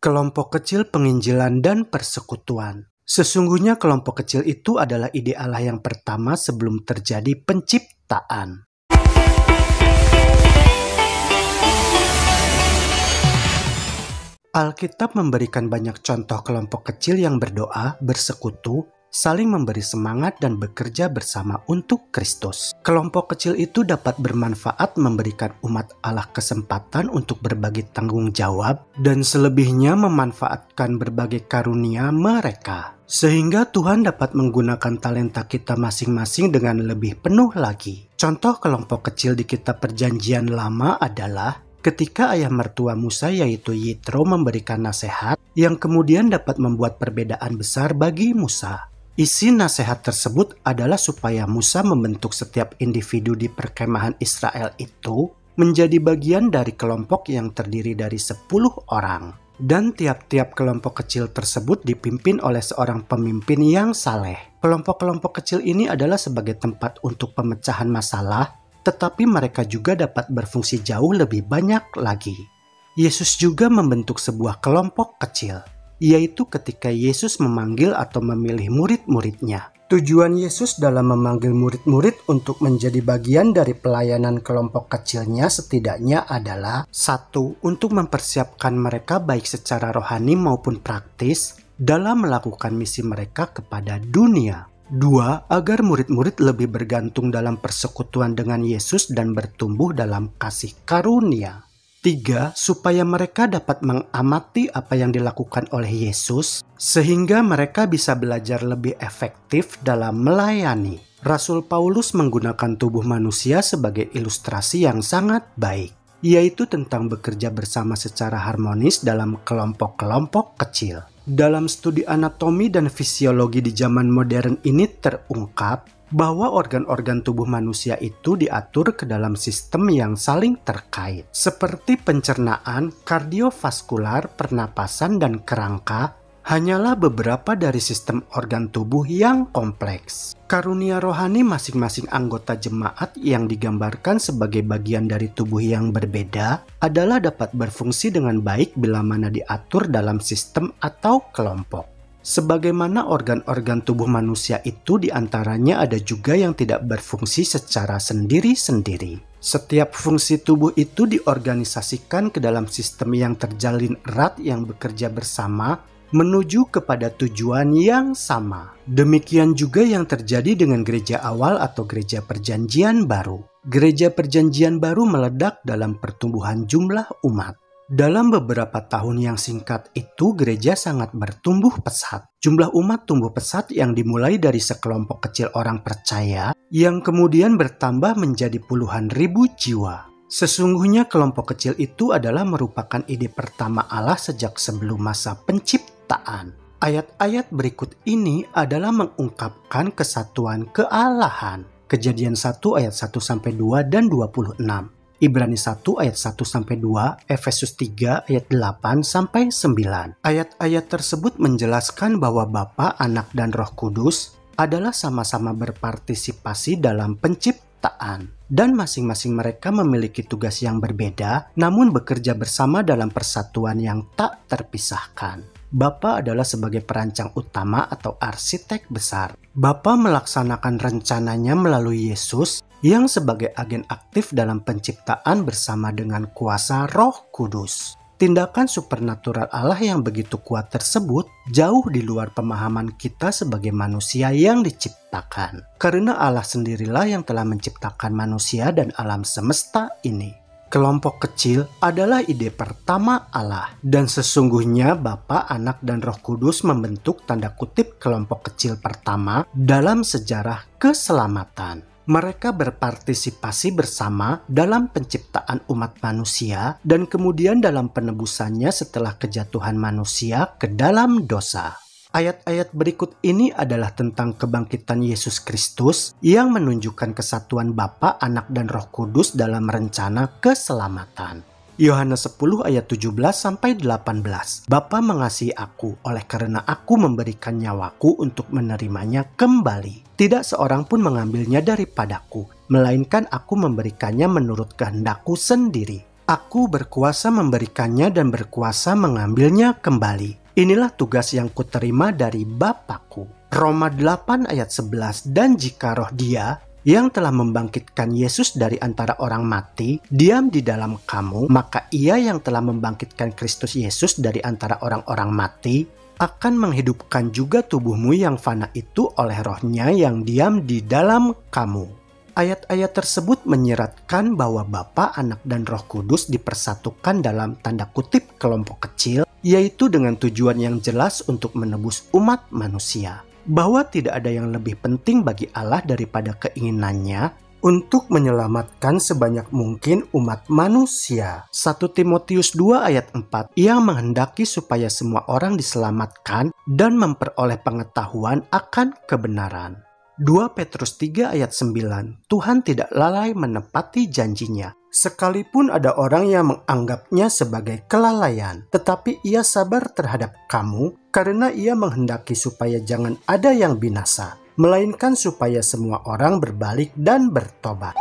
Kelompok kecil penginjilan dan persekutuan. Sesungguhnya kelompok kecil itu adalah ide Allah yang pertama sebelum terjadi penciptaan. Alkitab memberikan banyak contoh kelompok kecil yang berdoa, bersekutu, saling memberi semangat dan bekerja bersama untuk Kristus. Kelompok kecil itu dapat bermanfaat memberikan umat Allah kesempatan untuk berbagi tanggung jawab dan selebihnya memanfaatkan berbagai karunia mereka. Sehingga Tuhan dapat menggunakan talenta kita masing-masing dengan lebih penuh lagi. Contoh kelompok kecil di kitab Perjanjian Lama adalah ketika ayah mertua Musa yaitu Yitro memberikan nasihat yang kemudian dapat membuat perbedaan besar bagi Musa. Isi nasihat tersebut adalah supaya Musa membentuk setiap individu di perkemahan Israel itu menjadi bagian dari kelompok yang terdiri dari 10 orang. Dan tiap-tiap kelompok kecil tersebut dipimpin oleh seorang pemimpin yang saleh. Kelompok-kelompok kecil ini adalah sebagai tempat untuk pemecahan masalah, tetapi mereka juga dapat berfungsi jauh lebih banyak lagi. Yesus juga membentuk sebuah kelompok kecil, yaitu ketika Yesus memanggil atau memilih murid-muridnya. Tujuan Yesus dalam memanggil murid-murid untuk menjadi bagian dari pelayanan kelompok kecilnya setidaknya adalah 1. Untuk mempersiapkan mereka baik secara rohani maupun praktis dalam melakukan misi mereka kepada dunia. 2. Agar murid-murid lebih bergantung dalam persekutuan dengan Yesus dan bertumbuh dalam kasih karunia. 3. Supaya mereka dapat mengamati apa yang dilakukan oleh Yesus, sehingga mereka bisa belajar lebih efektif dalam melayani. Rasul Paulus menggunakan tubuh manusia sebagai ilustrasi yang sangat baik, yaitu tentang bekerja bersama secara harmonis dalam kelompok-kelompok kecil. Dalam studi anatomi dan fisiologi di zaman modern ini terungkap bahwa organ-organ tubuh manusia itu diatur ke dalam sistem yang saling terkait, seperti pencernaan, kardiovaskular, pernapasan, dan kerangka hanyalah beberapa dari sistem organ tubuh yang kompleks. Karunia rohani masing-masing anggota jemaat yang digambarkan sebagai bagian dari tubuh yang berbeda adalah dapat berfungsi dengan baik bila mana diatur dalam sistem atau kelompok. Sebagaimana organ-organ tubuh manusia itu diantaranya ada juga yang tidak berfungsi secara sendiri-sendiri. Setiap fungsi tubuh itu diorganisasikan ke dalam sistem yang terjalin erat yang bekerja bersama menuju kepada tujuan yang sama. Demikian juga yang terjadi dengan gereja awal atau gereja perjanjian baru. Gereja perjanjian baru meledak dalam pertumbuhan jumlah umat. Dalam beberapa tahun yang singkat itu, gereja sangat bertumbuh pesat. Jumlah umat tumbuh pesat yang dimulai dari sekelompok kecil orang percaya, yang kemudian bertambah menjadi puluhan ribu jiwa. Sesungguhnya kelompok kecil itu adalah merupakan ide pertama Allah sejak sebelum masa penciptaan. Ayat-ayat berikut ini adalah mengungkapkan kesatuan kealahan. Kejadian 1 ayat 1-2 dan 26. Ibrani 1 ayat 1-2, Efesus 3 ayat 8-9. Ayat-ayat tersebut menjelaskan bahwa Bapa, Anak, dan Roh Kudus adalah sama-sama berpartisipasi dalam penciptaan. Dan masing-masing mereka memiliki tugas yang berbeda, namun bekerja bersama dalam persatuan yang tak terpisahkan. Bapa adalah sebagai perancang utama atau arsitek besar. Bapa melaksanakan rencananya melalui Yesus yang sebagai agen aktif dalam penciptaan bersama dengan kuasa Roh Kudus. Tindakan supernatural Allah yang begitu kuat tersebut jauh di luar pemahaman kita sebagai manusia yang diciptakan. Karena Allah sendirilah yang telah menciptakan manusia dan alam semesta ini. Kelompok kecil adalah ide pertama Allah, dan sesungguhnya Bapa, Anak, dan Roh Kudus membentuk tanda kutip kelompok kecil pertama dalam sejarah keselamatan. Mereka berpartisipasi bersama dalam penciptaan umat manusia dan kemudian dalam penebusannya setelah kejatuhan manusia ke dalam dosa. Ayat-ayat berikut ini adalah tentang kebangkitan Yesus Kristus yang menunjukkan kesatuan Bapa, Anak, dan Roh Kudus dalam rencana keselamatan. Yohanes 10 ayat 17-18. Bapa mengasihi aku oleh karena aku memberikan nyawaku untuk menerimanya kembali. Tidak seorang pun mengambilnya daripadaku, melainkan aku memberikannya menurut kehendakku sendiri. Aku berkuasa memberikannya dan berkuasa mengambilnya kembali. Inilah tugas yang kuterima dari Bapakku. Roma 8 ayat 11. Dan jika roh Dia yang telah membangkitkan Yesus dari antara orang mati diam di dalam kamu, maka Ia yang telah membangkitkan Kristus Yesus dari antara orang-orang mati akan menghidupkan juga tubuhmu yang fana itu oleh rohnya yang diam di dalam kamu. Ayat-ayat tersebut menyeratkan bahwa Bapa, Anak, dan Roh Kudus dipersatukan dalam tanda kutip kelompok kecil, yaitu dengan tujuan yang jelas untuk menebus umat manusia. Bahwa tidak ada yang lebih penting bagi Allah daripada keinginannya untuk menyelamatkan sebanyak mungkin umat manusia. 1 Timotius 2 ayat 4, Ia menghendaki supaya semua orang diselamatkan dan memperoleh pengetahuan akan kebenaran. 2 Petrus 3 ayat 9, Tuhan tidak lalai menepati janjinya. Sekalipun ada orang yang menganggapnya sebagai kelalaian, tetapi Ia sabar terhadap kamu karena Ia menghendaki supaya jangan ada yang binasa, melainkan supaya semua orang berbalik dan bertobat.